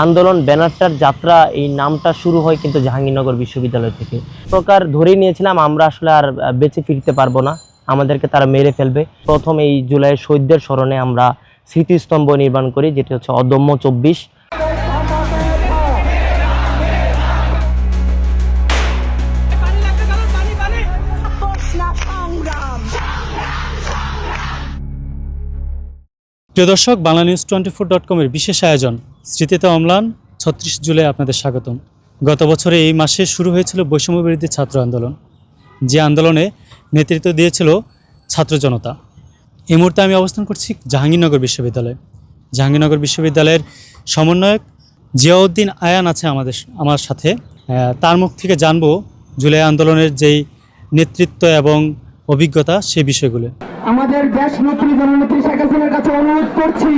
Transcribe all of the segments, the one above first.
আন্দোলন ব্যানারটার যাত্রা এই নামটা শুরু হয় কিন্তু জাহাঙ্গীরনগর বিশ্ববিদ্যালয় থেকে। প্রকার ধরে নিয়েছিলাম আমরা আসলে আর বেঁচে ফিরতে পারবো না, আমাদেরকে তারা মেরে ফেলবে। প্রথম এই জুলাই শহীদদের স্মরণে আমরা স্মৃতিস্তম্ভ নির্মাণ করি, যেটি হচ্ছে অদম্য 24। প্রিয় দর্শক, BanglaNews24.com এর বিশেষ আয়োজন স্মৃতিতে অম্লান 36 জুলাই আপনাদের স্বাগতম। গত বছরে এই মাসে শুরু হয়েছিল বৈষম্য বিরোধী ছাত্র আন্দোলন, যে আন্দোলনে নেতৃত্ব দিয়েছিল ছাত্র জনতা। এই মুহূর্তে আমি অবস্থান করছি জাহাঙ্গীরনগর বিশ্ববিদ্যালয়ে। জাহাঙ্গীরনগর বিশ্ববিদ্যালয়ের সমন্বয়ক জিয়াউদ্দিন আয়ান আছে আমার সাথে। তার মুখ থেকে জানবো জুলাই আন্দোলনের যেই নেতৃত্ব এবং অভিজ্ঞতা সেই বিষয়গুলো। আমাদের দেশ নেত্রী জননেত্রী শেখ হাসিনার কাছে অনুরোধ করছি,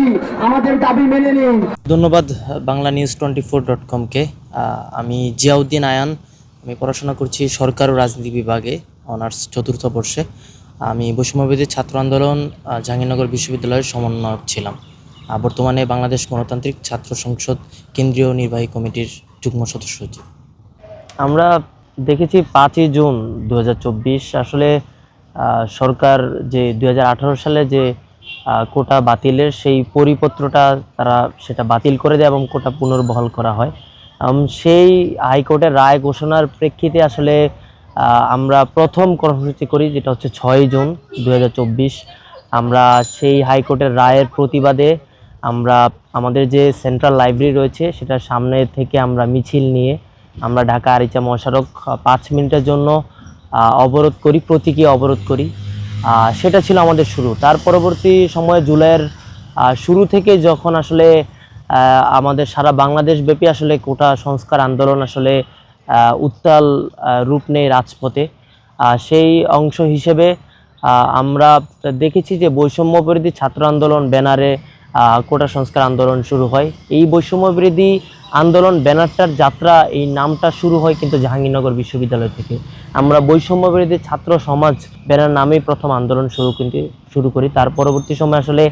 আমাদের দাবি মেনে নিন। ধন্যবাদ BanglaNews24.com-কে। আমি জিয়াউদ্দিন আয়ান, আমি পড়াশোনা করছি সরকার ও রাজনীতি বিভাগে, অনার্স 4th বর্ষে। আমি বৈষম্যবিরোধী ছাত্র আন্দোলন জাহাঙ্গীরনগর বিশ্ববিদ্যালয়ের সমন্বয়ক ছিলাম। বর্তমানে বাংলাদেশ গণতান্ত্রিক ছাত্র সংসদ কেন্দ্রীয় নির্বাহী কমিটির যুগ্ম সদস্য। আমরা দেখেছি 5ই জুন 2024 আসলে সরকার যে 2018 সালে যে কোটা বাতিলের সেই পরিপত্রটা তারা সেটা বাতিল করে দেয় এবং কোটা পুনর্বহাল করা হয়। সেই হাইকোর্টের রায় ঘোষণার প্রেক্ষিতে আসলে আমরা প্রথম কর্মসূচি করি, যেটা হচ্ছে 6ই জুন 2024। আমরা সেই হাইকোর্টের রায়ের প্রতিবাদে আমরা আমাদের যে সেন্ট্রাল লাইব্রেরি রয়েছে সেটার সামনে থেকে আমরা মিছিল নিয়ে আমরা ঢাকা আরিচা মহাসড়ক 5 মিনিটের জন্য অবরোধ করি, প্রতীকী অবরোধ করি। সেটা ছিল আমাদের শুরু। তার পরবর্তী সময়ে জুলাইয়ের শুরু থেকে যখন আসলে আমাদের সারা বাংলাদেশ ব্যাপী আসলে কোটা সংস্কার আন্দোলন আসলে উত্তাল রূপ নেয় রাজপথে, সেই অংশ হিসেবে আমরা দেখেছি যে বৈষম্য বিরোধী ছাত্র আন্দোলন ব্যানারে কোটা সংস্কার আন্দোলন শুরু হয়। এই বৈষম্য বিরোধী আন্দোলন ব্যানারটার যাত্রা এই নামটা শুরু হয় কিন্তু জাহাঙ্গীরনগর বিশ্ববিদ্যালয় থেকে। আমরা বৈষম্য বিরোধী ছাত্র সমাজ ব্যানার নামেই প্রথম আন্দোলন শুরু করি। তার পরবর্তী সময় আসলে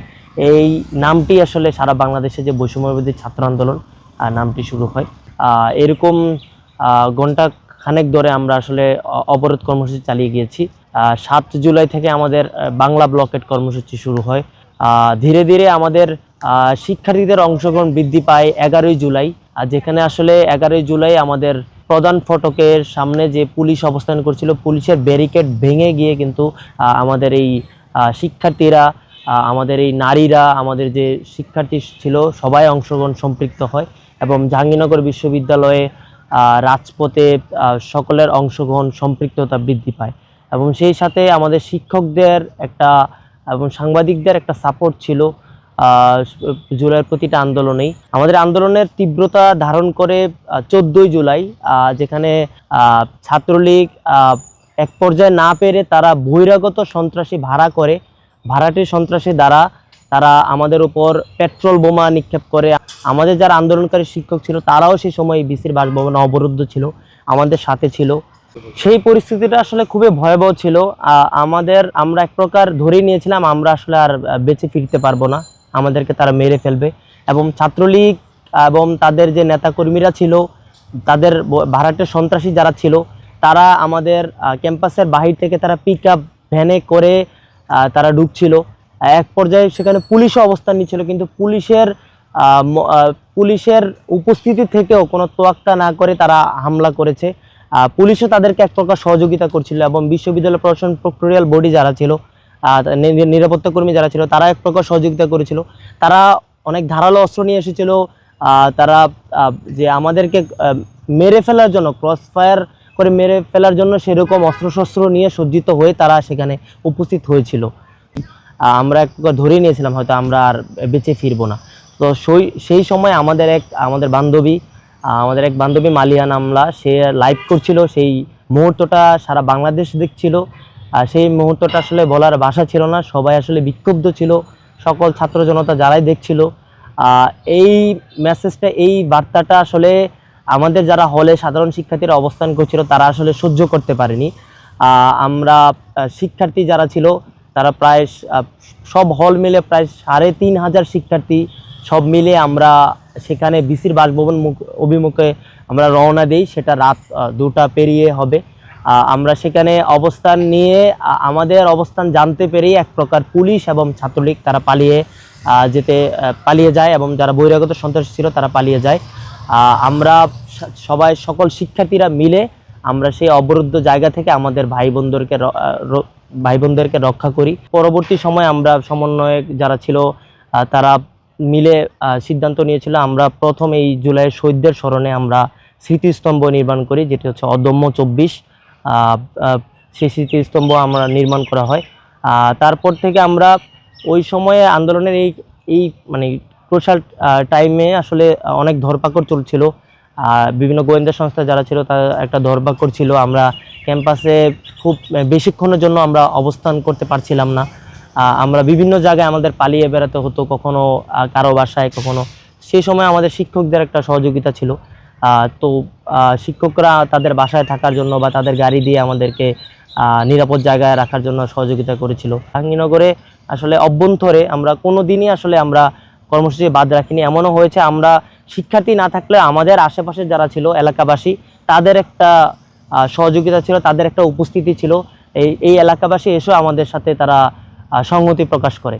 এই নামটি আসলে সারা বাংলাদেশে যে বৈষম্য বিরোধী ছাত্র আন্দোলন নামটি শুরু হয়। এরকম ঘন্টা খানেক ধরে আমরা আসলে অবরোধ কর্মসূচি চালিয়ে গিয়েছি। 7 জুলাই থেকে আমাদের বাংলা ব্লকেট কর্মসূচি শুরু হয়। ধীরে ধীরে আমাদের শিক্ষার্থীদের অংশগ্রহণ বৃদ্ধি পায় 11ই জুলাই, যেখানে আসলে 11ই জুলাই আমাদের প্রধান ফটকের সামনে যে পুলিশ অবস্থান করছিল, পুলিশের ব্যারিকেড ভেঙে গিয়ে কিন্তু আমাদের এই শিক্ষার্থীরা, আমাদের এই নারীরা, আমাদের যে শিক্ষার্থী ছিল সবাই অংশগ্রহণ সম্পৃক্ত হয় এবং জাহাঙ্গীরনগর বিশ্ববিদ্যালয়ে রাজপথে সকলের অংশগ্রহণ সম্পৃক্ততা বৃদ্ধি পায়। এবং সেই সাথে আমাদের শিক্ষকদের একটা এবং সাংবাদিকদের একটা সাপোর্ট ছিল জুলাইয়ের প্রতিটা আন্দোলনেই। আমাদের আন্দোলনের তীব্রতা ধারণ করে 14ই জুলাই, যেখানে ছাত্রলীগ এক পর্যায়ে না পেরে তারা বহিরাগত সন্ত্রাসী ভাড়াটে সন্ত্রাসী দ্বারা তারা আমাদের উপর পেট্রোল বোমা নিক্ষেপ করে। আমাদের যারা আন্দোলনকারী শিক্ষক ছিল তারাও সেই সময় বিসির বাসভবনে অবরুদ্ধ ছিল, আমাদের সাথে ছিল। সেই পরিস্থিতিটা আসলে খুবই ভয়াবহ ছিল। আমরা এক প্রকার ধরেই নিয়েছিলাম আমরা আসলে আর বেঁচে ফিরতে পারবো না, আমাদেরকে তারা মেরে ফেলবে। এবং ছাত্রলীগ এবং তাদের যে নেতাকর্মীরা ছিল, তাদের ভাড়াটে সন্ত্রাসী যারা ছিল, তারা আমাদের ক্যাম্পাসের বাহির থেকে তারা পিকআপ ভ্যানে করে তারা ঢুকছিল। এক পর্যায়ে সেখানে পুলিশও অবস্থান নিচ্ছিল, কিন্তু পুলিশের উপস্থিতি থেকেও কোনো তোয়াক্কা না করে তারা হামলা করেছে। পুলিশও তাদেরকে এক প্রকার সহযোগিতা করছিল এবং বিশ্ববিদ্যালয় প্রশাসন প্রক্টোরিয়াল বডি যারা ছিল, নিরাপত্তা কর্মী যারা ছিল, তারা এক প্রকার সহযোগিতা করেছিল। তারা অনেক ধারালো অস্ত্র নিয়ে এসেছিল। তারা যে আমাদেরকে মেরে ফেলার জন্য, ক্রস ফায়ার করে মেরে ফেলার জন্য সেরকম অস্ত্রশস্ত্র নিয়ে সজ্জিত হয়ে তারা সেখানে উপস্থিত হয়েছিল। আমরা এক প্রকার ধরেই নিয়েছিলাম হয়তো আমরা আর বেঁচে ফিরবো না। তো সেই সময় আমাদের এক বান্ধবী মালিয়া নামলা, সে লাইভ করছিল। সেই মুহূর্তটা সারা বাংলাদেশ দেখছিল। সেই মুহূর্তটা আসলে বলার ভাষা ছিল না, সবাই আসলে বিক্ষুব্ধ ছিল, সকল ছাত্র জনতা যারাই দেখছিল। এই মেসেজটা, এই বার্তাটা আসলে আমাদের যারা হলে সাধারণ শিক্ষার্থীরা অবস্থান করছিল তারা আসলে সহ্য করতে পারেনি। আমরা শিক্ষার্থী যারা ছিল তারা প্রায় সব হল মিলে প্রায় ৩,৫০০ শিক্ষার্থী সব মিলে আমরা সেখানে ভিসির বাসভবন অভিমুখে আমরা রওনা দিই। সেটা রাত 2টা পেরিয়ে হবে। আমরা সেখানে অবস্থান নিয়ে আমাদের অবস্থান জানতে পেরেই এক প্রকার পুলিশ এবং ছাত্রলীগ তারা পালিয়ে যায় এবং যারা বহিরাগত সন্ত্রাসী ছিল তারা পালিয়ে যায়। আমরা সকল শিক্ষার্থীরা মিলে আমরা সেই অবরুদ্ধ জায়গা থেকে আমাদের ভাই বোনদেরকে রক্ষা করি। পরবর্তী সময় আমরা সমন্বয়ক যারা ছিল তারা মিলে সিদ্ধান্ত নিয়েছিল আমরা প্রথম এই জুলাই শহীদদের স্মরণে আমরা স্মৃতিস্তম্ভ নির্মাণ করি, যেটি হচ্ছে অদম্য 24। সেই স্মৃতিস্তম্ভ আমরা নির্মাণ করা হয়। তারপর থেকে আমরা ওই সময়ে আন্দোলনের এই মানে ক্রুশাল টাইমে আসলে অনেক ধরপাকড় চলছিল। বিভিন্ন গোয়েন্দা সংস্থা যারা ছিল তারা একটা ধরপাকড় ছিল। আমরা ক্যাম্পাসে খুব বেশিক্ষণের জন্য আমরা অবস্থান করতে পারছিলাম না। আমরা বিভিন্ন জায়গায় আমাদের পালিয়ে বেড়াতে হতো, কখনো কারো বাসায়, কখনো। সেই সময় আমাদের শিক্ষকদের একটা সহযোগিতা ছিল। তো শিক্ষকরা তাদের বাসায় থাকার জন্য বা তাদের গাড়ি দিয়ে আমাদেরকে নিরাপদ জায়গায় রাখার জন্য সহযোগিতা করেছিল। জাহাঙ্গীরনগরে আসলে অভ্যন্তরে আমরা কোনো দিনই আসলে আমরা কর্মসূচি বাদ রাখিনি। এমনও হয়েছে আমরা শিক্ষার্থী না থাকলে আমাদের আশেপাশে যারা ছিল এলাকাবাসী তাদের একটা সহযোগিতা ছিল, তাদের একটা উপস্থিতি ছিল। এই এলাকাবাসী এসেও আমাদের সাথে তারা সংহতি প্রকাশ করে।